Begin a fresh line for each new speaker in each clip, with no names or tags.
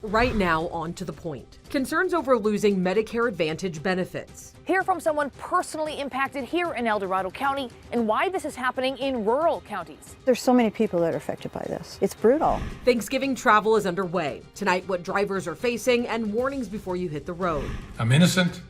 Right now, on to the point. Concerns over losing Medicare Advantage benefits.
Hear from someone personally impacted here in El Dorado County and why this is happening in rural counties.
There's so many people that are affected by this. It's brutal.
Thanksgiving travel is underway. Tonight, what drivers are facing and warnings before you hit the road.
I'm innocent.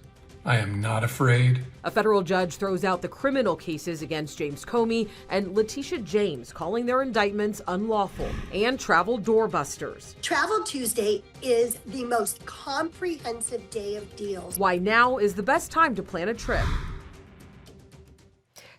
I am not afraid.
A federal judge throws out the criminal cases against James Comey and Letitia James, calling their indictments unlawful, and travel doorbusters.
Travel Tuesday is the most comprehensive day of deals.
Why now is the best time to plan a trip.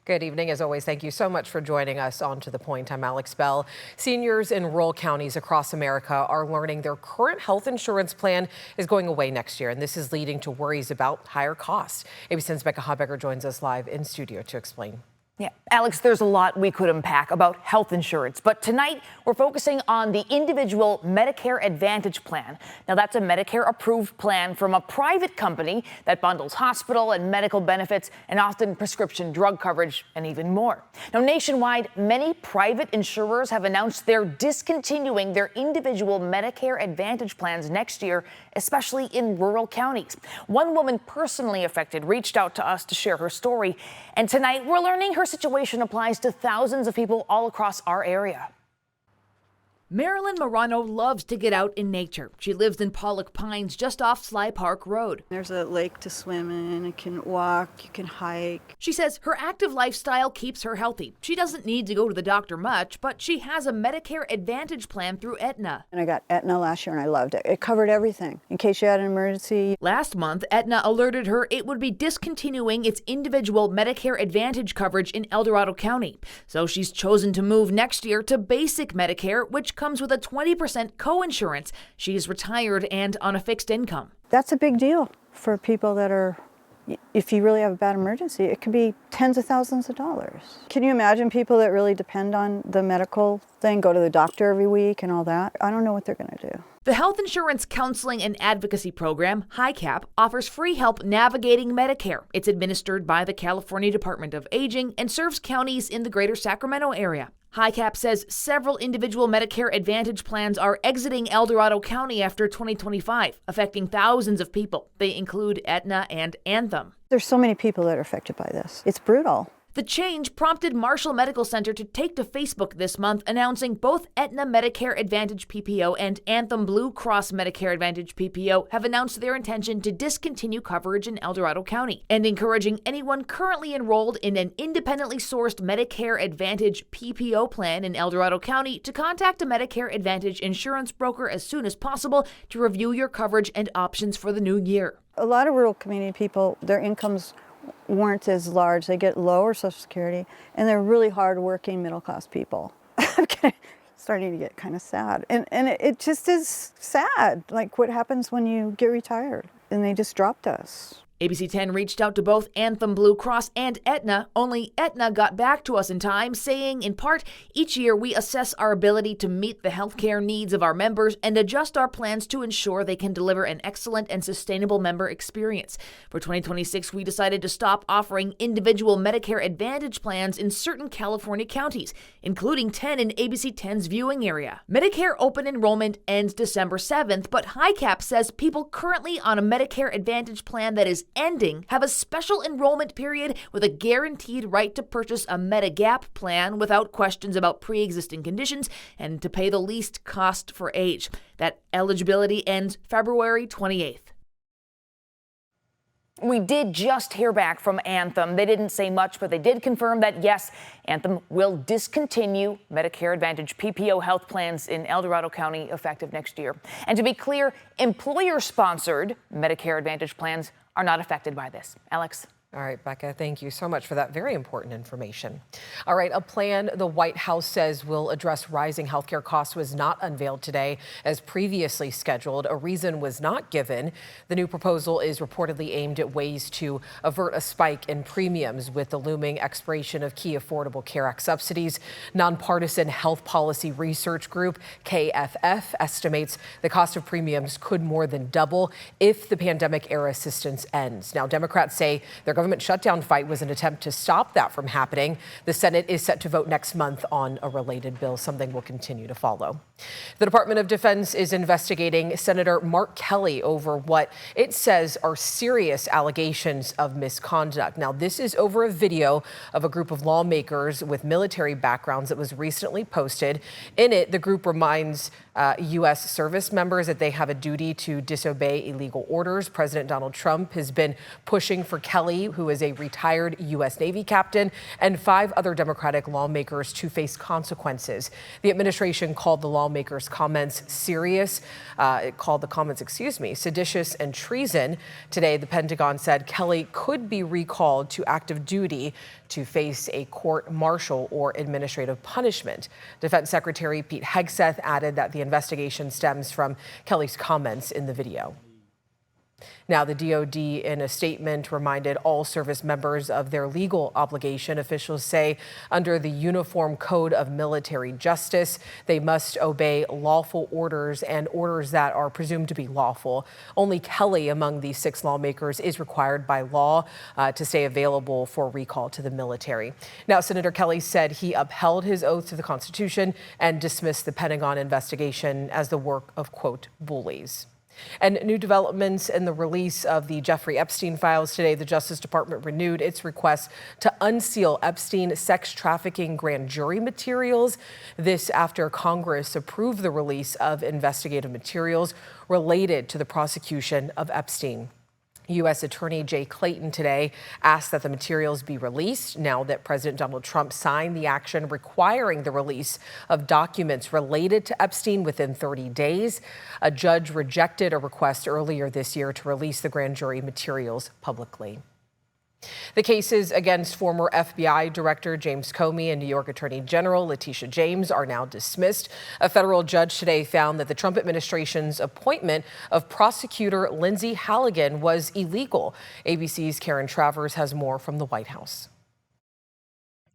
Good evening. As always, thank you so much for joining us on To The Point. I'm Alex Bell. Seniors in rural counties across America are learning their current health insurance plan is going away next year, and this is leading to worries about higher costs. ABC 10's Becca Hodbecker joins us live in studio to explain.
Yeah, Alex, there's a lot we could unpack about health insurance, but tonight we're focusing on the individual Medicare Advantage plan. Now, that's a Medicare-approved plan from a private company that bundles hospital and medical benefits and often prescription drug coverage and even more. Now, nationwide, many private insurers have announced they're discontinuing their individual Medicare Advantage plans next year, especially in rural counties. One woman personally affected reached out to us to share her story, and tonight we're learning her situation applies to thousands of people all across our area.
Marilyn Morano loves to get out in nature. She lives in Pollock Pines, just off Sly Park Road.
There's a lake to swim in, you can walk, you can hike.
She says her active lifestyle keeps her healthy. She doesn't need to go to the doctor much, but she has a Medicare Advantage plan through Aetna.
And I got Aetna last year and I loved it. It covered everything in case you had an emergency.
Last month, Aetna alerted her it would be discontinuing its individual Medicare Advantage coverage in El Dorado County. So she's chosen to move next year to basic Medicare, which comes with a 20% co-insurance. She's retired and on a fixed income.
That's a big deal for people that are, if you really have a bad emergency, it could be tens of thousands of dollars. Can you imagine people that really depend on the medical thing, go to the doctor every week and all that? I don't know what they're going to do.
The Health Insurance Counseling and Advocacy Program, HICAP, offers free help navigating Medicare. It's administered by the California Department of Aging and serves counties in the greater Sacramento area. HICAP says several individual Medicare Advantage plans are exiting El Dorado County after 2025, affecting thousands of people. They include Aetna and Anthem.
There's so many people that are affected by this. It's brutal.
The change prompted Marshall Medical Center to take to Facebook this month, announcing both Aetna Medicare Advantage PPO and Anthem Blue Cross Medicare Advantage PPO have announced their intention to discontinue coverage in El Dorado County, and encouraging anyone currently enrolled in an independently sourced Medicare Advantage PPO plan in El Dorado County to contact a Medicare Advantage insurance broker as soon as possible to review your coverage and options for the new year.
A lot of rural community people, their incomes weren't as large. They get lower Social Security, and they're really hard-working middle-class people. I'm starting to get kind of sad. And it just is sad, like what happens when you get retired, and they just dropped us.
ABC 10 reached out to both Anthem Blue Cross and Aetna, only Aetna got back to us in time, saying, in part, each year we assess our ability to meet the healthcare needs of our members and adjust our plans to ensure they can deliver an excellent and sustainable member experience. For 2026, we decided to stop offering individual Medicare Advantage plans in certain California counties, including 10 in ABC 10's viewing area. Medicare open enrollment ends December 7th, but HICAP says people currently on a Medicare Advantage plan that is ending have a special enrollment period with a guaranteed right to purchase a Medigap plan without questions about pre-existing conditions and to pay the least cost for age. That eligibility ends February 28th.
We did just hear back from Anthem. They didn't say much, but they did confirm that, yes, Anthem will discontinue Medicare Advantage PPO health plans in El Dorado County effective next year. And to be clear, employer-sponsored Medicare Advantage plans are not affected by this. Alex?
All right, Becca, thank you so much for that very important information. All right, a plan the White House says will address rising healthcare costs was not unveiled today as previously scheduled. A reason was not given. The new proposal is reportedly aimed at ways to avert a spike in premiums with the looming expiration of key Affordable Care Act subsidies. Nonpartisan Health Policy Research Group, KFF, estimates the cost of premiums could more than double if the pandemic-era assistance ends. Now, Democrats say their government shutdown fight was an attempt to stop that from happening. The Senate is set to vote next month on a related bill, something we'll continue to follow. The Department of Defense is investigating Senator Mark Kelly over what it says are serious allegations of misconduct. Now, this is over a video of a group of lawmakers with military backgrounds that was recently posted. In it, the group reminds U.S. service members that they have a duty to disobey illegal orders. President Donald Trump has been pushing for Kelly, who is a retired U.S. Navy captain, and 5 other Democratic lawmakers to face consequences. The administration called the lawmakers' comments serious, seditious and treason. Today, the Pentagon said Kelly could be recalled to active duty to face a court-martial or administrative punishment. Defense Secretary Pete Hegseth added that the investigation stems from Kelly's comments in the video. Now, the DOD, in a statement, reminded all service members of their legal obligation. Officials say under the Uniform Code of Military Justice, they must obey lawful orders and orders that are presumed to be lawful. Only Kelly, among the 6 lawmakers, is required by law to stay available for recall to the military. Now, Senator Kelly said he upheld his oath to the Constitution and dismissed the Pentagon investigation as the work of, quote, bullies. And new developments in the release of the Jeffrey Epstein files today. The Justice Department renewed its request to unseal Epstein sex trafficking grand jury materials. This after Congress approved the release of investigative materials related to the prosecution of Epstein. U.S. Attorney Jay Clayton today asked that the materials be released now that President Donald Trump signed the action requiring the release of documents related to Epstein within 30 days. A judge rejected a request earlier this year to release the grand jury materials publicly. The cases against former FBI Director James Comey and New York Attorney General Letitia James are now dismissed. A federal judge today found that the Trump administration's appointment of prosecutor Lindsay Halligan was illegal. ABC's Karen Travers has more from the White House.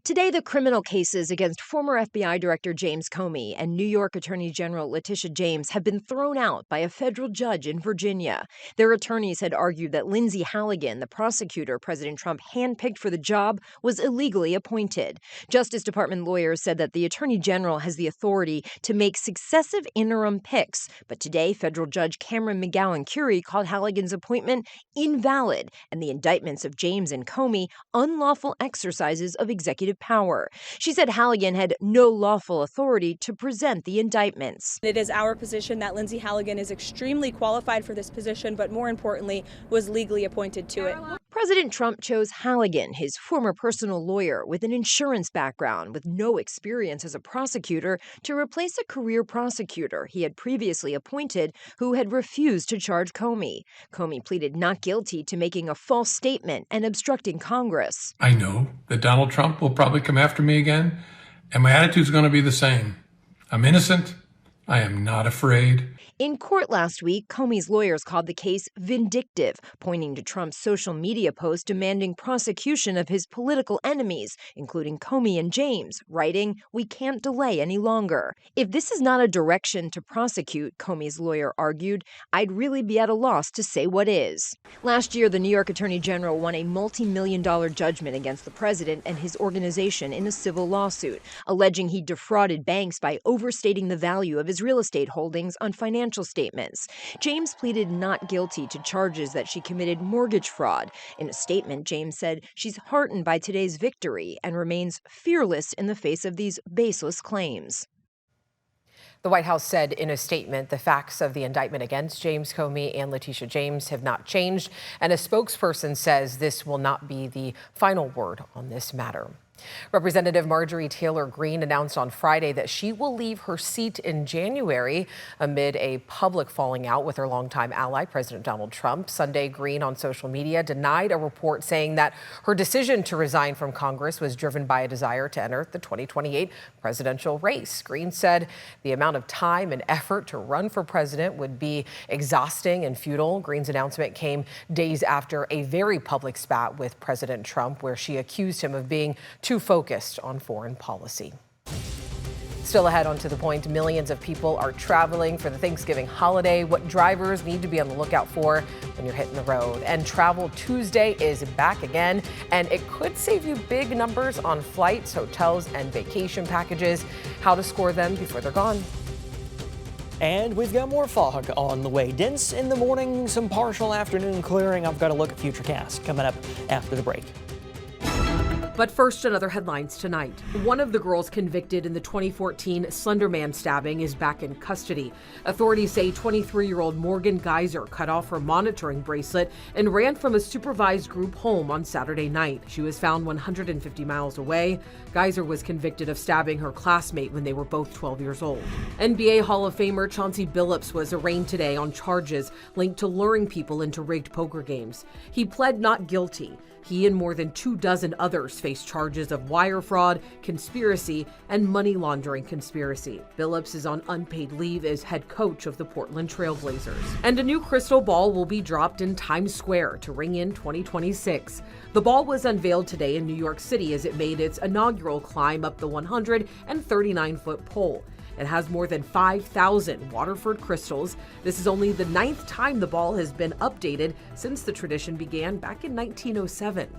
Today, the criminal cases against former FBI Director James Comey and New York Attorney General Letitia James have been thrown out by a federal judge in Virginia. Their attorneys had argued that Lindsay Halligan, the prosecutor President Trump handpicked for the job, was illegally appointed. Justice Department lawyers said that the Attorney General has the authority to make successive interim picks. But today, federal judge Cameron McGowan-Curie called Halligan's appointment invalid and the indictments of James and Comey unlawful exercises of executive power. She said Halligan had no lawful authority to present the indictments.
It is our position that Lindsay Halligan is extremely qualified for this position, but more importantly, was legally appointed to it.
President Trump chose Halligan, his former personal lawyer with an insurance background with no experience as a prosecutor, to replace a career prosecutor he had previously appointed who had refused to charge Comey. Comey pleaded not guilty to making a false statement and obstructing Congress.
I know that Donald Trump will probably come after me again, and my attitude's going to be the same. I'm innocent. I am not afraid.
In court last week, Comey's lawyers called the case vindictive, pointing to Trump's social media post demanding prosecution of his political enemies, including Comey and James, writing, "We can't delay any longer." If this is not a direction to prosecute, Comey's lawyer argued, I'd really be at a loss to say what is. Last year, the New York Attorney General won a multi-million-dollar judgment against the president and his organization in a civil lawsuit, alleging he defrauded banks by overstating the value of his real estate holdings on financial statements. James pleaded not guilty to charges that she committed mortgage fraud. In a statement, James said she's heartened by today's victory and remains fearless in the face of these baseless claims.
The White House said in a statement the facts of the indictment against James Comey and Letitia James have not changed, and a spokesperson says this will not be the final word on this matter. Representative Marjorie Taylor Greene announced on Friday that she will leave her seat in January amid a public falling out with her longtime ally, President Donald Trump. Sunday, Greene on social media denied a report saying that her decision to resign from Congress was driven by a desire to enter the 2028 presidential race. Greene said the amount of time and effort to run for president would be exhausting and futile. Greene's announcement came days after a very public spat with President Trump, where she accused him of being too focused on foreign policy. Still ahead on To the Point, millions of people are traveling for the Thanksgiving holiday. What drivers need to be on the lookout for when you're hitting the road. And Travel Tuesday is back again, and it could save you big numbers on flights, hotels, and vacation packages. How to score them before they're gone.
And we've got more fog on the way. Dense in the morning, some partial afternoon clearing. I've got a look at Futurecast coming up after the break.
But first, another headlines tonight. One of the girls convicted in the 2014 Slender Man stabbing is back in custody. Authorities say 23-year-old Morgan Geyser cut off her monitoring bracelet and ran from a supervised group home on Saturday night. She was found 150 miles away. Geyser was convicted of stabbing her classmate when they were both 12 years old. NBA Hall of Famer Chauncey Billups was arraigned today on charges linked to luring people into rigged poker games. He pled not guilty. He and more than 24 others face charges of wire fraud, conspiracy, and money laundering conspiracy. Billups is on unpaid leave as head coach of the Portland Trail Blazers. And a new crystal ball will be dropped in Times Square to ring in 2026. The ball was unveiled today in New York City as it made its inaugural climb up the 139-foot pole. It has more than 5,000 Waterford crystals. This is only the 9th time the ball has been updated since the tradition began back in 1907.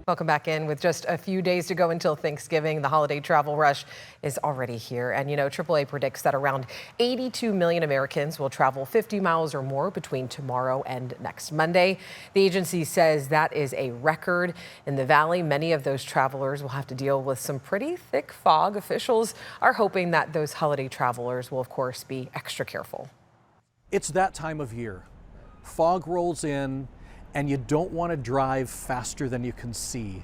Welcome back in. With just a few days to go until Thanksgiving, the holiday travel rush is already here. And you know, AAA predicts that around 82 million Americans will travel 50 miles or more between tomorrow and next Monday. The agency says that is a record. In the Valley, many of those travelers will have to deal with some pretty thick fog. Officials are hoping that those holiday travelers will, of course, be extra careful.
It's that time of year. Fog rolls in, and you don't want to drive faster than you can see.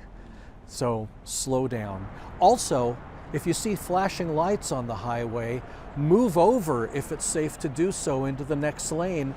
So slow down. Also, if you see flashing lights on the highway, move over if it's safe to do so into the next lane.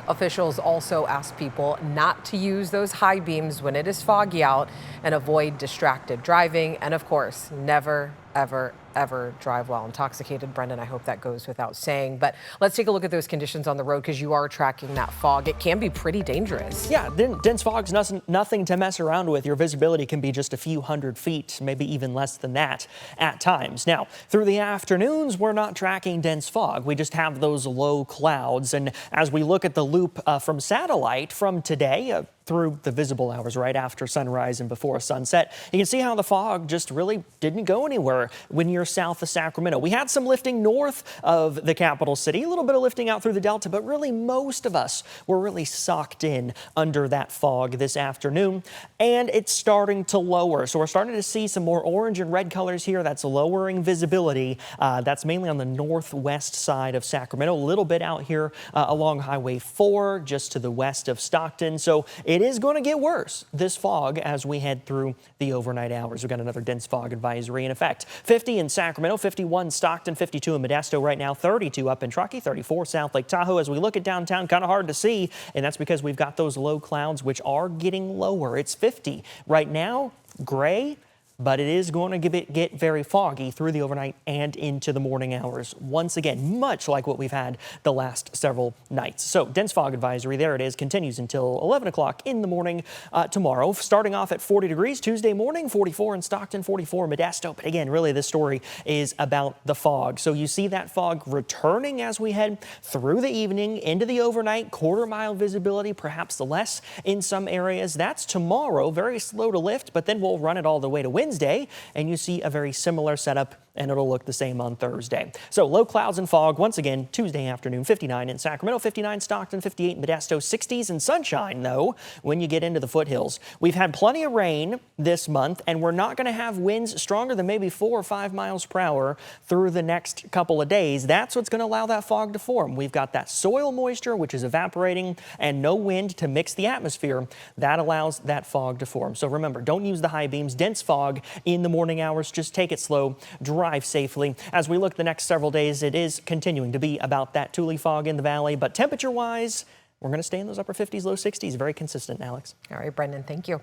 Officials also ask people not to use those high beams when it is foggy out and avoid distracted driving. And of course, never, ever, ever drive while intoxicated. Brendan, I hope that goes without saying. But let's take a look at those conditions on the road because you are tracking that fog. It can be pretty dangerous.
Yeah, dense fog's nothing to mess around with. Your visibility can be just a few hundred feet, maybe even less than that at times. Now, through the afternoons, we're not tracking dense fog. We just have those low clouds. And as we look at the loop from satellite from today, through the visible hours right after sunrise and before sunset, you can see how the fog just really didn't go anywhere when you're south of Sacramento. We had some lifting north of the capital city, a little bit of lifting out through the Delta, but really most of us were really socked in under that fog this afternoon, and it's starting to lower. So we're starting to see some more orange and red colors here. That's lowering visibility. That's mainly on the northwest side of Sacramento, a little bit out here along Highway 4, just to the west of Stockton. So it is going to get worse, this fog, as we head through the overnight hours. We've got another dense fog advisory in effect. 50 in Sacramento, 51 Stockton, 52 in Modesto right now, 32 up in Truckee, 34 South Lake Tahoe. As we look at downtown, kind of hard to see, and that's because we've got those low clouds, which are getting lower. It's 50 right now, gray, but it is going to get very foggy through the overnight and into the morning hours. Once again, much like what we've had the last several nights. So dense fog advisory, there it is, continues until 11 o'clock in the morning tomorrow. Starting off at 40 degrees Tuesday morning, 44 in Stockton, 44 in Modesto. But again, really this story is about the fog. So you see that fog returning as we head through the evening into the overnight, quarter-mile visibility, perhaps less in some areas. That's tomorrow, very slow to lift, but then we'll run it all the way to Wednesday, and you see a very similar setup, and it'll look the same on Thursday. So low clouds and fog once again Tuesday afternoon, 59 in Sacramento, 59 Stockton, 58 in Modesto, 60s and sunshine though when you get into the foothills. We've had plenty of rain this month, and we're not going to have winds stronger than maybe 4 or 5 miles per hour through the next couple of days. That's what's going to allow that fog to form. We've got that soil moisture, which is evaporating, and no wind to mix the atmosphere. That allows that fog to form. So remember, don't use the high beams. Dense fog in the morning hours. Just take it slow. Drive safely. As we look the next several days, it is continuing to be about that Thule fog in the valley, but temperature-wise, we're going to stay in those upper 50s, low 60s. Very consistent, Alex.
All right, Brendan, thank you.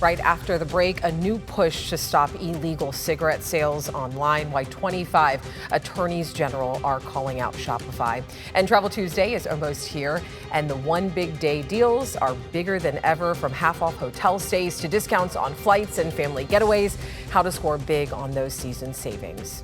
Right after the break, a new push to stop illegal cigarette sales online, why 25 attorneys general are calling out Shopify. And Travel Tuesday is almost here, and the One Big Day deals are bigger than ever, from half-off hotel stays to discounts on flights and family getaways. How to score big on those season savings.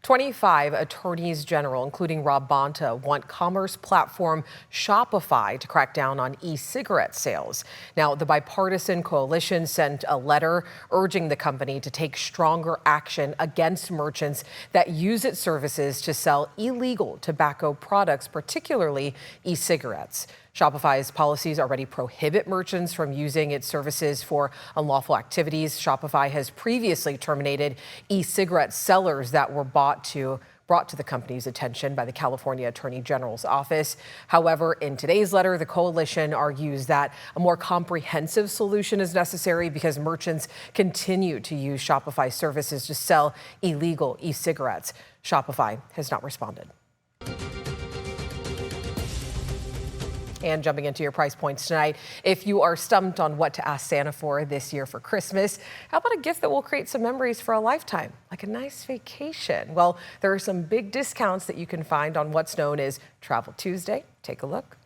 25 attorneys general, including Rob Bonta, want commerce platform Shopify to crack down on e-cigarette sales. Now, the bipartisan coalition sent a letter urging the company to take stronger action against merchants that use its services to sell illegal tobacco products, particularly e-cigarettes. Shopify's policies already prohibit merchants from using its services for unlawful activities. Shopify has previously terminated e-cigarette sellers that were brought to the company's attention by the California Attorney General's office. However, in today's letter, the coalition argues that a more comprehensive solution is necessary because merchants continue to use Shopify services to sell illegal e-cigarettes. Shopify has not responded. And jumping into your price points tonight, if you are stumped on what to ask Santa for this year for Christmas, how about a gift that will create some memories for a lifetime, like a nice vacation? Well, there are some big discounts that you can find on what's known as Travel Tuesday. Take a look.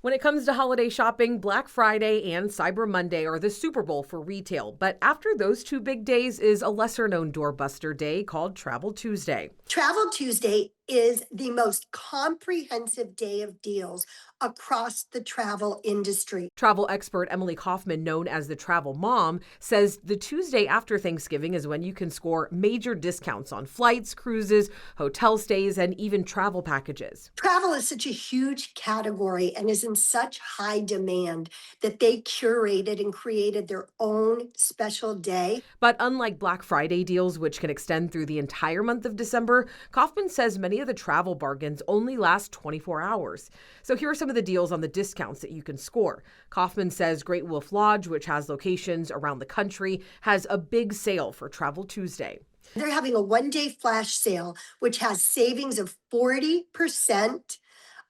When it comes to holiday shopping, Black Friday and Cyber Monday are the Super Bowl for retail. But after those two big days is a lesser-known doorbuster day called Travel Tuesday.
Travel Tuesday is the most comprehensive day of deals across the travel industry.
Travel expert Emily Kaufman, known as the Travel Mom, says the Tuesday after Thanksgiving is when you can score major discounts on flights, cruises, hotel stays, and even travel packages.
Travel is such a huge category and is in such high demand that they curated and created their own special day.
But unlike Black Friday deals, which can extend through the entire month of December, Kaufman says many of the travel bargains only last 24 hours. So here are some of the deals on the discounts that you can score. Kaufman says Great Wolf Lodge, which has locations around the country, has a big sale for Travel Tuesday.
They're having a one-day flash sale, which has savings of 40%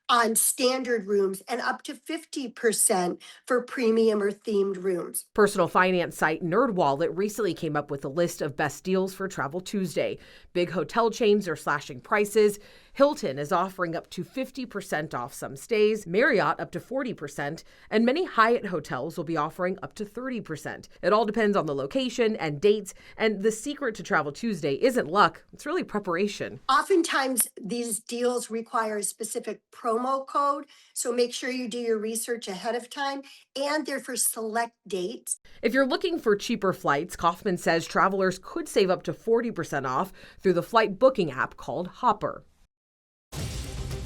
on standard rooms and up to 50% for premium or themed rooms.
Personal finance site NerdWallet recently came up with a list of best deals for Travel Tuesday. Big hotel chains are slashing prices. Hilton is offering up to 50% off some stays, Marriott up to 40%, and many Hyatt hotels will be offering up to 30%. It all depends on the location and dates, and the secret to Travel Tuesday isn't luck, it's really preparation.
Oftentimes, these deals require a specific promo code, so make sure you do your research ahead of time, and they're for select dates.
If you're looking for cheaper flights, Kaufman says travelers could save up to 40% off through the flight booking app called Hopper.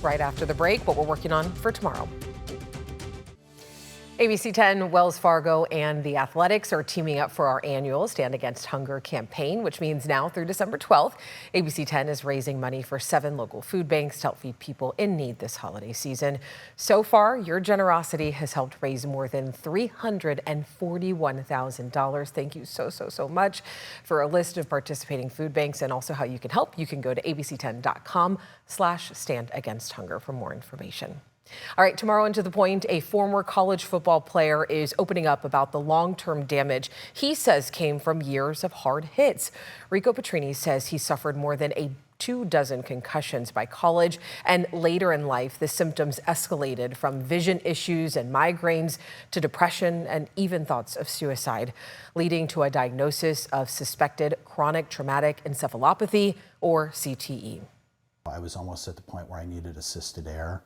Right after the break, what we're working on for tomorrow. ABC 10, Wells Fargo, and the Athletics are teaming up for our annual Stand Against Hunger campaign, which means now through December 12th, ABC 10 is raising money for 7 local food banks to help feed people in need this holiday season. So far, your generosity has helped raise more than $341,000. Thank you so much. For a list of participating food banks and also how you can help, you can go to abc10.com/standagainsthunger for more information. All right, tomorrow and to the point, a former college football player is opening up about the long-term damage he says came from years of hard hits. Rico Petrini says he suffered more than 24 concussions by college, and later in life, the symptoms escalated from vision issues and migraines to depression and even thoughts of suicide, leading to a diagnosis of suspected chronic traumatic encephalopathy, or CTE.
I was almost at the point where I needed assisted air.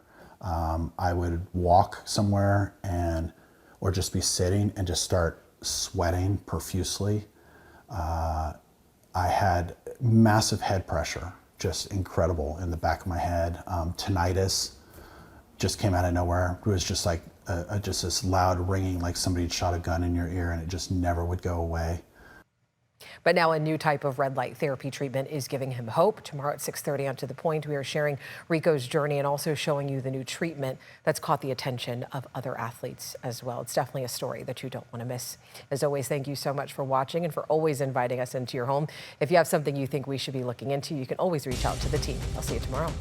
I would walk somewhere or just be sitting and just start sweating profusely. I had massive head pressure, just incredible in the back of my head. Tinnitus just came out of nowhere. It was just like just this loud ringing, like somebody had shot a gun in your ear, and it just never would go away.
But now a new type of red light therapy treatment is giving him hope. Tomorrow at 6:30 on To The Point, we are sharing Rico's journey and also showing you the new treatment that's caught the attention of other athletes as well. It's definitely a story that you don't want to miss. As always, thank you so much for watching and for always inviting us into your home. If you have something you think we should be looking into, you can always reach out to the team. I'll see you tomorrow.